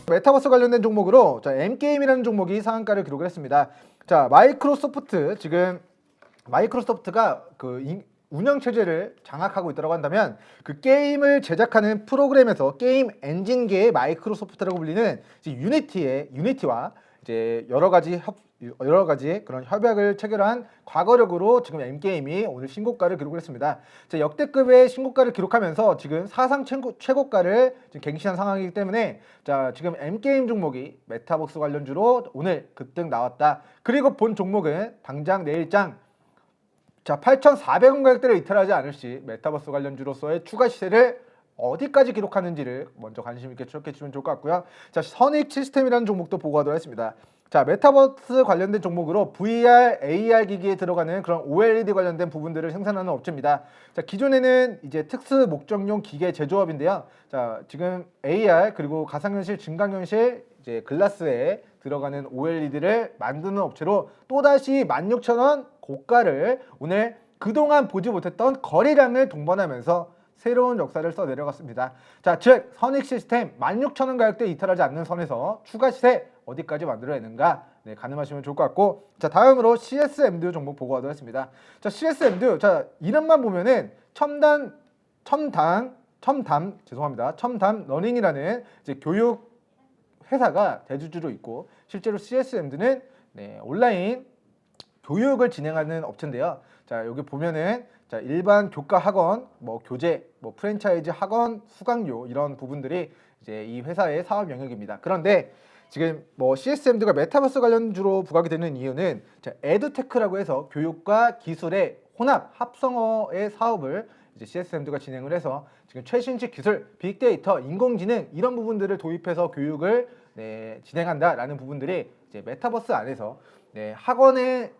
메타버스 관련된 종목으로 자, M게임이라는 종목이 상한가를 기록을 했습니다. 자, 마이크로소프트가 운영 체제를 장악하고 있다고 한다면 그 게임을 제작하는 프로그램에서 게임 엔진계의 마이크로소프트라고 불리는 이제 유니티와 이제 여러 가지 그런 협약을 체결한 과거력으로 지금 M게임이 오늘 신고가를 기록을 했습니다. 자, 역대급의 신고가를 기록하면서 지금 사상 최고가를 지금 갱신한 상황이기 때문에 자, 지금 M게임 종목이 메타버스 관련주로 오늘 급등 나왔다. 그리고 본 종목은 당장 내일장 자, 8,400원 가격대를 이탈하지 않을 시 메타버스 관련주로서의 추가 시세를 어디까지 기록하는지를 먼저 관심 있게 추적해 주시면 좋을 것 같고요. 자, 선익 시스템이라는 종목도 보고하도록 하겠습니다. 자, 메타버스 관련된 종목으로 VR, AR 기기에 들어가는 그런 OLED 관련된 부분들을 생산하는 업체입니다. 자, 기존에는 이제 특수 목적용 기계 제조업인데요. 자, 지금 AR 그리고 가상현실, 증강현실 이제 글라스에 들어가는 OLED를 만드는 업체로 또다시 16,000원 고가를 오늘 그동안 보지 못했던 거래량을 동반하면서 새로운 역사를 써 내려갔습니다. 자, 즉 선익 시스템 16,000원 가격대 이탈하지 않는 선에서 추가 시세 어디까지 만들어내는가 네, 가늠하시면 좋을 것 같고, 자, 다음으로 CSMD 종목 보고하도록 하겠습니다. 자, CSMD 자, 이름만 보면은 첨단 러닝이라는 이제 교육 회사가 대주주로 있고, 실제로 CSMD는 네, 온라인 교육을 진행하는 업체인데요. 자, 여기 보면은 자, 일반 교과 학원, 뭐 교재, 뭐 프랜차이즈 학원, 수강료 이런 부분들이 이제 이 회사의 사업 영역입니다. 그런데 지금 뭐 CSMD가 메타버스 관련주로 부각이 되는 이유는 자, 에듀테크라고 해서 교육과 기술의 혼합 합성어의 사업을 이제 CSMD가 진행을 해서 지금 최신식 기술, 빅데이터, 인공지능 이런 부분들을 도입해서 교육을 네, 진행한다라는 부분들이 이제 메타버스 안에서 네, 학원의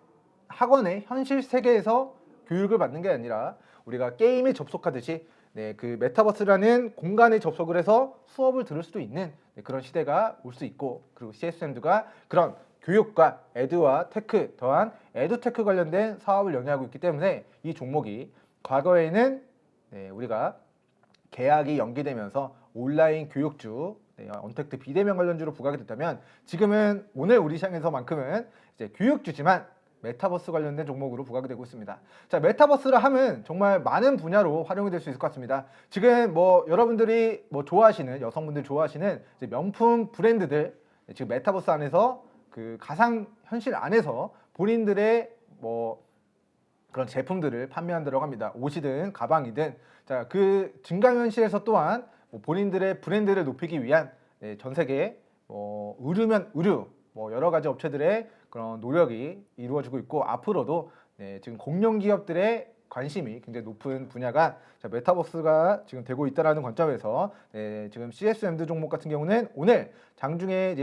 현실 세계에서 교육을 받는 게 아니라 우리가 게임에 접속하듯이 네, 그 메타버스라는 공간에 접속을 해서 수업을 들을 수도 있는 네, 그런 시대가 올 수 있고, 그리고 CSMD가 그런 교육과 에듀와 테크 더한 에듀테크 관련된 사업을 영위하고 있기 때문에 이 종목이 과거에는 네, 우리가 계약이 연기되면서 온라인 교육주 네, 언택트 비대면 관련주로 부각이 됐다면 지금은 오늘 우리 시장에서만큼은 이제 교육주지만 메타버스 관련된 종목으로 부각이 되고 있습니다. 자, 메타버스라 하면 정말 많은 분야로 활용이 될 수 있을 것 같습니다. 지금 뭐 여러분들이 뭐 좋아하시는 여성분들 좋아하시는 이제 명품 브랜드들 지금 메타버스 안에서 그 가상 현실 안에서 본인들의 뭐 그런 제품들을 판매한다고 합니다. 옷이든 가방이든 자, 그 증강현실에서 또한 뭐 본인들의 브랜드를 높이기 위한 네, 전 세계 의류면 의류 뭐 여러 가지 업체들의 그런 노력이 이루어지고 있고, 앞으로도 네, 지금 공룡 기업들의 관심이 굉장히 높은 분야가 자, 메타버스가 지금 되고 있다라는 관점에서 네, 지금 CSMD 종목 같은 경우는 오늘 장중에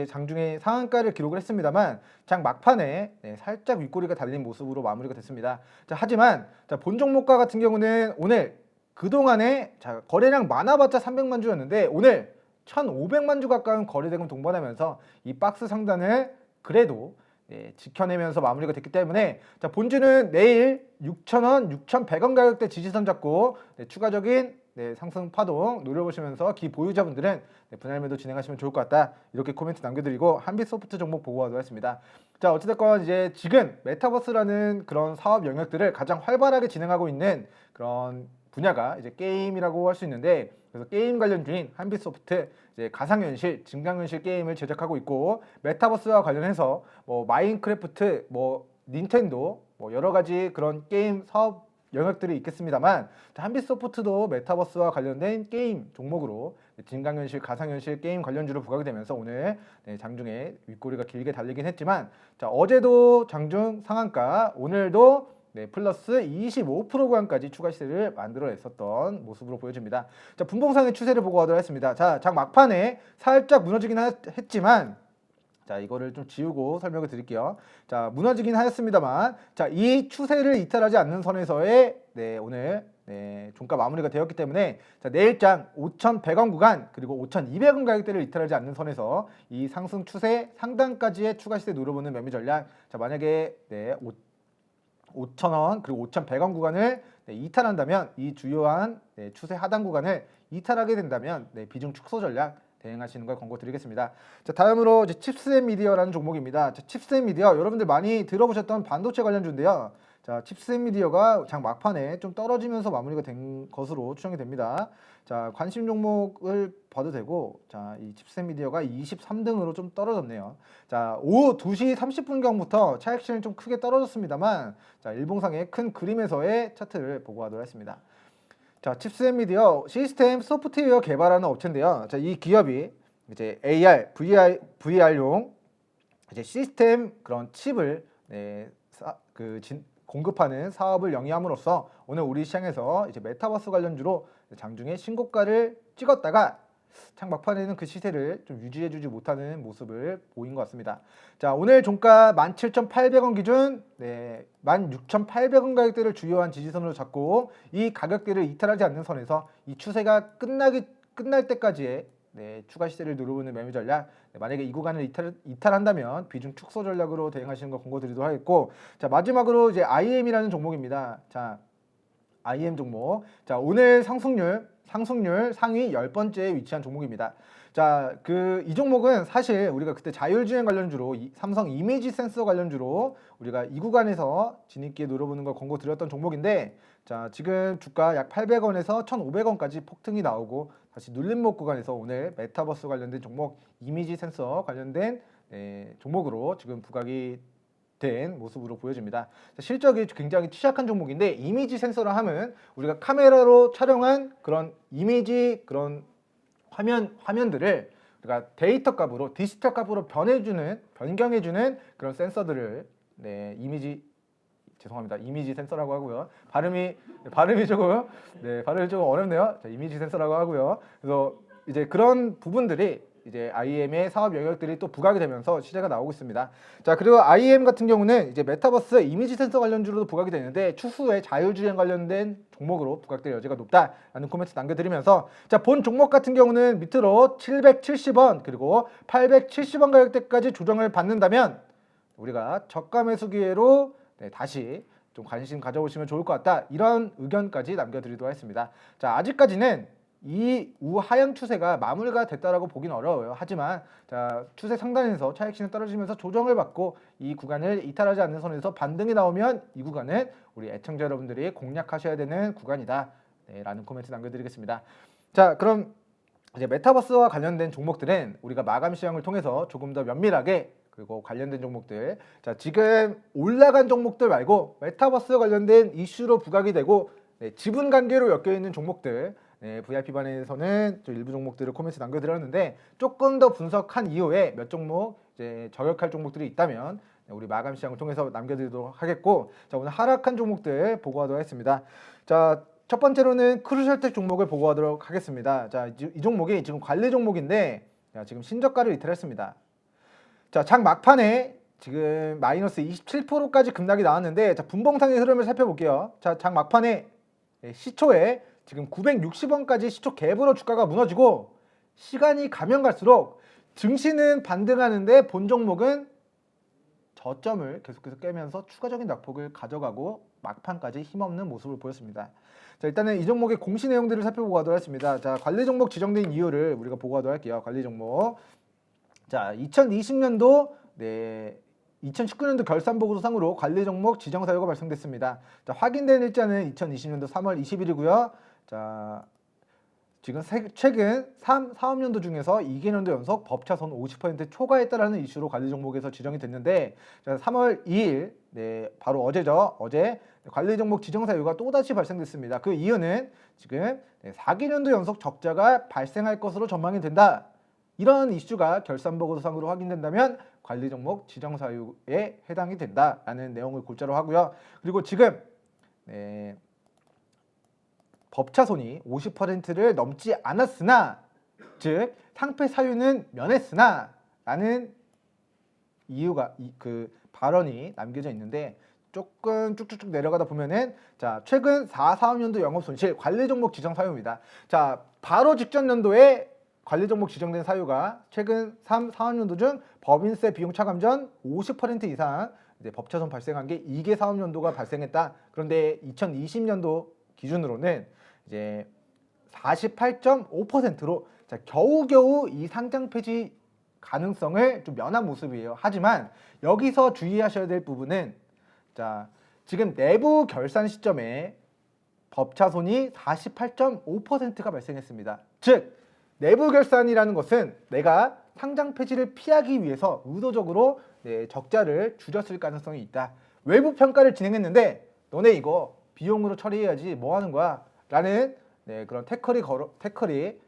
상한가를 기록을 했습니다만 장 막판에 네, 살짝 윗꼬리가 달린 모습으로 마무리가 됐습니다. 자, 하지만 자, 본 종목과 같은 경우는 오늘 그동안에 자, 거래량 많아봤자 300만 주였는데 오늘 1,500만 주 가까운 거래대금 동반하면서 이 박스 상단을 그래도 네, 지켜내면서 마무리가 됐기 때문에 자, 본주는 내일 6,000원, 6,100원 가격대 지지선 잡고 네, 추가적인 네, 상승 파동 노려보시면서 기 보유자분들은 네, 분할 매도 진행하시면 좋을 것 같다. 이렇게 코멘트 남겨드리고 한빛소프트 종목 보고하도록 하겠습니다. 자, 어찌됐건 이제 지금 메타버스라는 그런 사업 영역들을 가장 활발하게 진행하고 있는 그런 분야가 이제 게임이라고 할 수 있는데, 그래서 게임 관련주인 한빛소프트 이제 가상현실, 증강현실 게임을 제작하고 있고, 메타버스와 관련해서 뭐 마인크래프트, 뭐 닌텐도, 뭐 여러 가지 그런 게임 사업 영역들이 있겠습니다만, 한빛소프트도 메타버스와 관련된 게임 종목으로 증강현실, 가상현실 게임 관련주로 부각이 되면서 오늘 네, 장중에 윗꼬리가 길게 달리긴 했지만, 자, 어제도 장중 상한가, 오늘도 네, 플러스 25% 구간까지 추가 시세를 만들어냈었던 모습으로 보여집니다. 자, 분봉상의 추세를 보고 가도록 하겠습니다. 자, 장 막판에 살짝 무너지긴 했지만, 자, 이거를 좀 지우고 설명을 드릴게요. 자, 무너지긴 하였습니다만, 자, 이 추세를 이탈하지 않는 선에서의 네, 오늘 네, 종가 마무리가 되었기 때문에 자, 내일장 5,100원 구간 그리고 5,200원 가격대를 이탈하지 않는 선에서 이 상승 추세 상단까지의 추가 시세 노려보는 매매 전략. 자, 만약에 네, 5,000원 그리고 5,100원 구간을 네, 이탈한다면, 이 주요한 네, 추세 하단 구간을 이탈하게 된다면 네, 비중 축소 전략 대응하시는 걸 권고드리겠습니다. 자, 다음으로 이제 칩스앤미디어라는 종목입니다. 자, 칩스앤미디어 여러분들 많이 들어보셨던 반도체 관련주인데요. 자, 칩스앤미디어가 장 막판에 좀 떨어지면서 마무리가 된 것으로 추정이 됩니다. 자, 관심 종목을 봐도 되고, 자, 이 칩스앤미디어가 23등으로 좀 떨어졌네요. 자, 오후 2시 30분경부터 차익 실현이 좀 크게 떨어졌습니다만, 자, 일봉상의 큰 그림에서의 차트를 보고 가도록 하겠습니다. 자, 칩스앤미디어 시스템 소프트웨어 개발하는 업체인데요. 자, 이 기업이 이제 AR, VR용 이제 시스템 그런 칩을 공급하는 사업을 영위함으로써 오늘 우리 시장에서 이제 메타버스 관련주로 장중에 신고가를 찍었다가 창 막판에는 그 시세를 좀 유지해주지 못하는 모습을 보인 것 같습니다. 자, 오늘 종가 17,800원 기준 16,800원 가격대를 주요한 지지선으로 잡고 이 가격대를 이탈하지 않는 선에서 이 추세가 끝날 때까지의 추가 시세를 누르는 매매 전략, 만약에 이 구간을 이탈한다면 비중 축소 전략으로 대응하시는 걸 권고드리도록 하겠고, 자, 마지막으로 이제 IM이라는 종목입니다. 자, IM 종목. 자, 오늘 상승률 상위 10번째에 위치한 종목입니다. 자, 이 종목은 사실 우리가 그때 자율주행 관련주로 삼성 이미지 센서 관련주로 우리가 이 구간에서 진입기에 노려보는 걸 권고드렸던 종목인데, 자, 지금 주가 약 800원에서 1,500원까지 폭등이 나오고 다시 눌림목 구간에서 오늘 메타버스 관련된 종목, 이미지 센서 관련된 종목으로 지금 부각이 된 모습으로 보여집니다. 실적이 굉장히 취약한 종목인데, 이미지 센서라 하면 우리가 카메라로 촬영한 그런 이미지 그런 화면들을 우리가 데이터 값으로 디지털 값으로 변경해주는 그런 센서들을 이미지 센서라고 하고요. 발음이 조금 어렵네요. 자, 이미지 센서라고 하고요. 그래서 이제 그런 부분들이 이제 IM의 사업 영역들이 또 부각이 되면서 시세가 나오고 있습니다. 자, 그리고 IM 같은 경우는 이제 메타버스 이미지 센서 관련주로도 부각이 되는데 추후에 자율주행 관련된 종목으로 부각될 여지가 높다라는 코멘트 남겨드리면서, 자, 본 종목 같은 경우는 밑으로 770원 그리고 870원 가격대까지 조정을 받는다면 우리가 저가 매수 기회로 다시 좀 관심 가져보시면 좋을 것 같다, 이런 의견까지 남겨드리도록 하겠습니다. 자, 아직까지는 이 우하향 추세가 마무리가 됐다라고 보긴 어려워요. 하지만 자, 추세 상단에서 차익실현 떨어지면서 조정을 받고 이 구간을 이탈하지 않는 선에서 반등이 나오면 이 구간은 우리 애청자 여러분들이 공략하셔야 되는 구간이다, 라는 코멘트 남겨드리겠습니다. 자, 그럼 이제 메타버스와 관련된 종목들은 우리가 마감 시황을 통해서 조금 더 면밀하게, 그리고 관련된 종목들, 자, 지금 올라간 종목들 말고 메타버스 관련된 이슈로 부각이 되고 지분 관계로 엮여 있는 종목들, VIP 반에서는 또 일부 종목들을 코멘트 남겨드렸는데, 조금 더 분석한 이후에 몇 종목 이제 저격할 종목들이 있다면 우리 마감 시장을 통해서 남겨드리도록 하겠고, 자, 오늘 하락한 종목들 보고하도록 하겠습니다. 자, 첫 번째로는 크루셜텍 종목을 보고하도록 하겠습니다. 자, 이 종목이 지금 관리 종목인데, 자, 지금 신저가를 이탈했습니다. 자, 장 막판에 지금 마이너스 27%까지 급락이 나왔는데, 자, 분봉상의 흐름을 살펴볼게요. 자, 장 막판에 시초에 지금 960원까지 시초 갭으로 주가가 무너지고, 시간이 가면 갈수록 증시는 반등하는데 본 종목은 저점을 계속해서 깨면서 추가적인 낙폭을 가져가고 막판까지 힘없는 모습을 보였습니다. 자, 일단은 이 종목의 공시 내용들을 살펴보고 가도록 하겠습니다. 자, 관리 종목 지정된 이유를 우리가 보고 가도록 할게요. 관리 종목. 자, 2020년도 2019년도 결산보고서 상으로 관리 종목 지정 사유가 발생됐습니다. 자, 확인된 일자는 2020년도 3월 20일이고요. 자, 지금 최근 4업년도 중에서 2개년도 연속 법차손 50% 초과했다라는 이슈로 관리 종목에서 지정이 됐는데, 자, 3월 2일, 바로 어제죠. 어제 관리 종목 지정 사유가 또다시 발생됐습니다. 그 이유는 지금 4개년도 연속 적자가 발생할 것으로 전망이 된다, 이런 이슈가 결산보고서상으로 확인된다면 관리 종목 지정 사유에 해당이 된다라는 내용을 골자로 하고요. 그리고 지금 법차손이 50%를 넘지 않았으나, 즉 상패 사유는 면했으나 라는 이유가 그 발언이 남겨져 있는데, 조금 쭉쭉쭉 내려가다 보면은, 자, 최근 4사업년도 영업손실 관리 종목 지정 사유입니다. 자, 바로 직전 연도에 관리 종목 지정된 사유가 최근 4업년도 중 법인세 비용 차감 전 50% 이상 이제 법차손 발생한 게 이게 사업연도가 발생했다. 그런데 2020년도 기준으로는 이제 48.5%로 자, 겨우겨우 이 상장 폐지 가능성을 좀 면한 모습이에요. 하지만 여기서 주의하셔야 될 부분은 자, 지금 내부 결산 시점에 법차손이 48.5%가 발생했습니다. 즉 내부 결산이라는 것은 내가 상장 폐지를 피하기 위해서 의도적으로 적자를 줄였을 가능성이 있다. 외부 평가를 진행했는데 너네 이거 비용으로 처리해야지 뭐 하는 거야? 라는 그런 태클이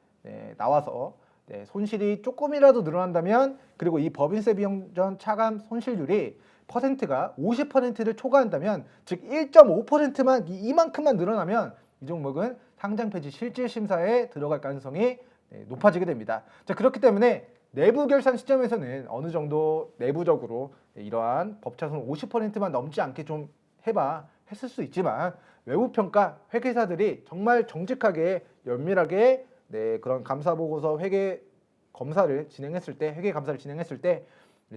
나와서 손실이 조금이라도 늘어난다면, 그리고 이 법인세 비용 전 차감 손실률이 퍼센트가 50%를 초과한다면, 즉 1.5%만 이만큼만 늘어나면 이 종목은 상장 폐지 실질 심사에 들어갈 가능성이 높아지게 됩니다. 자, 그렇기 때문에 내부 결산 시점에서는 어느 정도 내부적으로 이러한 법차손 50%만 넘지 않게 좀 해봐 했을 수 있지만, 외부 평가 회계사들이 정말 정직하게 면밀하게 그런 감사 보고서 회계 감사를 진행했을 때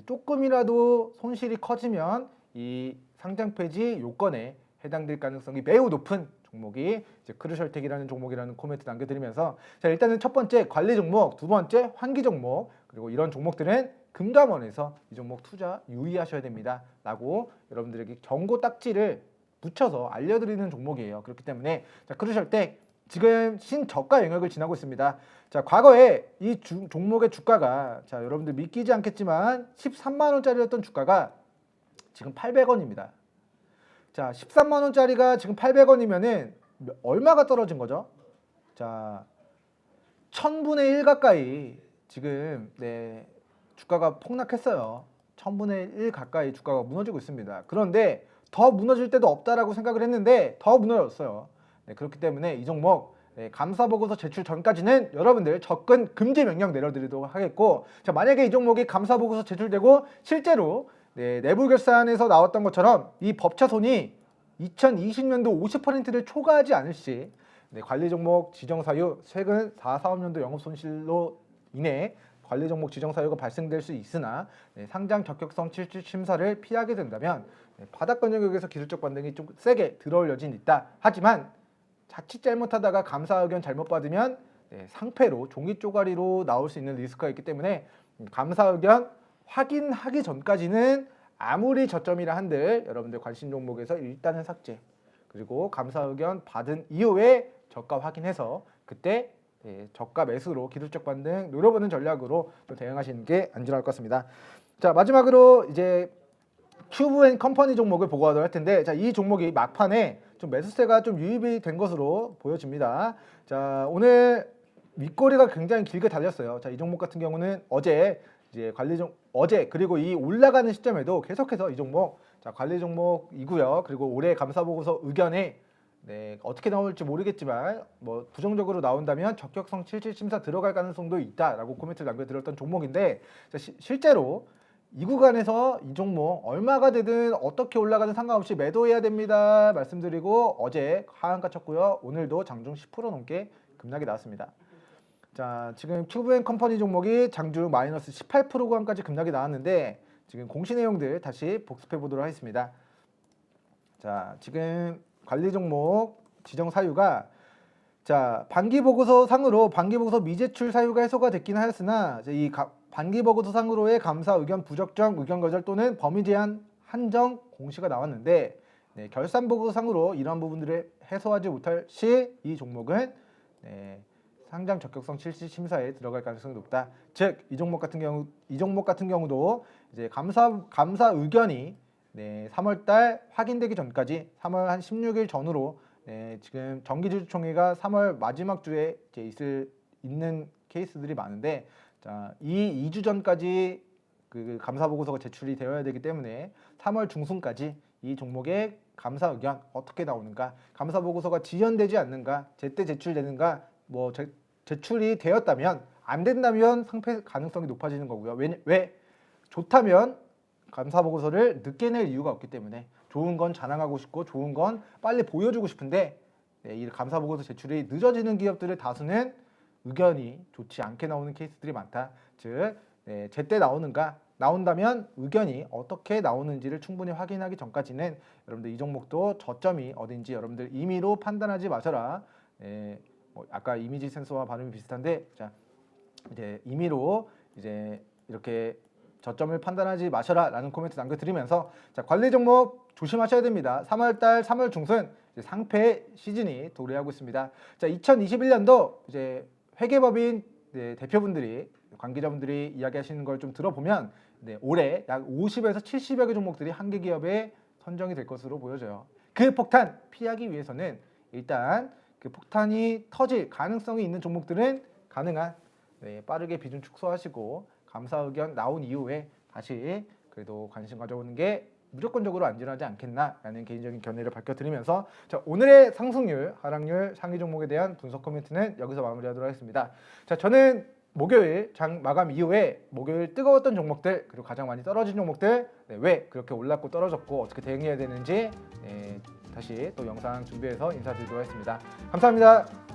조금이라도 손실이 커지면 이 상장 폐지 요건에 해당될 가능성이 매우 높은 종목이 이제 크루셜텍이라는 종목이라는 코멘트 남겨드리면서, 자, 일단은 첫 번째 관리 종목, 두 번째 환기 종목, 그리고 이런 종목들은 금감원에서 이 종목 투자 유의하셔야 됩니다 라고 여러분들에게 경고 딱지를 붙여서 알려드리는 종목이에요. 그렇기 때문에 자, 크루셜텍 지금 신저가 영역을 지나고 있습니다. 자, 과거에 이 종목의 주가가, 자, 여러분들 믿기지 않겠지만 13만 원짜리였던 주가가 지금 800원입니다. 자, 13만 원짜리가 지금 800원이면은 얼마가 떨어진 거죠? 자, 1000분의 1 가까이 지금 주가가 폭락했어요. 1000분의 1 가까이 주가가 무너지고 있습니다. 그런데 더 무너질 때도 없다라고 생각을 했는데 더 무너졌어요. 그렇기 때문에 이 종목 감사보고서 제출 전까지는 여러분들 접근 금지 명령 내려드리도록 하겠고, 자, 만약에 이 종목이 감사보고서 제출되고 실제로 내부 결산에서 나왔던 것처럼 이 법차손이 2020년도 50%를 초과하지 않을 시 관리 종목 지정 사유, 최근 4사업년도 영업 손실로 인해 관리 종목 지정 사유가 발생될 수 있으나 상장 적격성 실질 심사를 피하게 된다면 바닥권 영역에서 기술적 반등이 좀 세게 들어올 여지는 있다. 하지만 자칫 잘못하다가 감사 의견 잘못 받으면 상패로 종이 쪼가리로 나올 수 있는 리스크가 있기 때문에 감사 의견 확인하기 전까지는 아무리 저점이라 한들 여러분들 관심 종목에서 일단은 삭제, 그리고 감사 의견 받은 이후에 저가 확인해서 그때 저가 매수로 기술적 반등 노려보는 전략으로 또 대응하시는 게 안전할 것 같습니다. 자, 마지막으로 이제 큐브앤컴퍼니 종목을 보고 하도록 할 텐데, 자, 이 종목이 막판에 좀 매수세가 좀 유입이 된 것으로 보여집니다. 자, 오늘 윗꼬리가 굉장히 길게 달렸어요. 자, 이 종목 같은 경우는 어제 그리고 이 올라가는 시점에도 계속해서 이 종목, 자, 관리 종목이고요. 그리고 올해 감사 보고서 의견에 어떻게 나올지 모르겠지만 뭐 부정적으로 나온다면 적격성 실질 심사 들어갈 가능성도 있다라고 코멘트를 남겨드렸던 종목인데, 자, 실제로 이 구간에서 이 종목 얼마가 되든 어떻게 올라가든 상관없이 매도해야 됩니다 말씀드리고 어제 하한가 쳤고요. 오늘도 장중 10% 넘게 급락이 나왔습니다. 자, 지금 큐브앤컴퍼니 종목이 장중 마이너스 18% 구간까지 급락이 나왔는데, 지금 공시 내용들 다시 복습해 보도록 하겠습니다. 자, 지금 관리 종목 지정 사유가, 자, 반기 보고서 상으로 반기 보고서 미제출 사유가 해소가 됐긴 하였으나 이 반기 보고서 상으로의 감사 의견 부적정, 의견 거절 또는 범위 제한 한정 공시가 나왔는데, 결산 보고서 상으로 이러한 부분들을 해소하지 못할 시 이 종목은 상장 적격성 실질 심사에 들어갈 가능성이 높다. 즉 이 종목 같은 경우도 이제 감사 의견이 3월달 확인되기 전까지 3월 한 16일 전후로 지금 정기주주총회가 3월 마지막 주에 이제 있는 케이스들이 많은데, 자, 이 2주 전까지 그 감사 보고서가 제출이 되어야 되기 때문에 3월 중순까지 이 종목의 감사 의견 어떻게 나오는가, 감사 보고서가 지연되지 않는가, 제때 제출되는가, 뭐 제출이 되었다면 안 된다면 상패 가능성이 높아지는 거고요. 왜? 좋다면 감사 보고서를 늦게 낼 이유가 없기 때문에, 좋은 건 자랑하고 싶고 좋은 건 빨리 보여주고 싶은데 이 감사 보고서 제출이 늦어지는 기업들의 다수는 의견이 좋지 않게 나오는 케이스들이 많다. 즉 제때 나온다면 의견이 어떻게 나오는지를 충분히 확인하기 전까지는 여러분들 이 종목도 저점이 어딘지 여러분들 임의로 판단하지 마셔라. 뭐 아까 이미지 센서와 발음이 비슷한데, 자, 이제 임의로 이제 이렇게 저점을 판단하지 마셔라라는 코멘트 남겨드리면서 자, 관리 종목 조심하셔야 됩니다. 3월달 3월 중순 이제 상패 시즌이 도래하고 있습니다. 자, 2021년도 이제 회계법인 대표분들이 관계자분들이 이야기하시는 걸 좀 들어보면 올해 약 50에서 70여 개 종목들이 한계 기업에 선정이 될 것으로 보여져요. 그 폭탄 피하기 위해서는 일단 그 폭탄이 터질 가능성이 있는 종목들은 가능한 빠르게 비중 축소하시고 감사 의견 나온 이후에 다시 그래도 관심 가져오는 게 무조건적으로 안전하지 않겠나라는 개인적인 견해를 밝혀드리면서 자, 오늘의 상승률, 하락률, 상위 종목에 대한 분석 코멘트는 여기서 마무리하도록 하겠습니다. 자, 저는 목요일 장 마감 이후에 목요일 뜨거웠던 종목들 그리고 가장 많이 떨어진 종목들 왜 그렇게 올랐고 떨어졌고 어떻게 대응해야 되는지 다시 또 영상 준비해서 인사드리도록 하겠습니다. 감사합니다.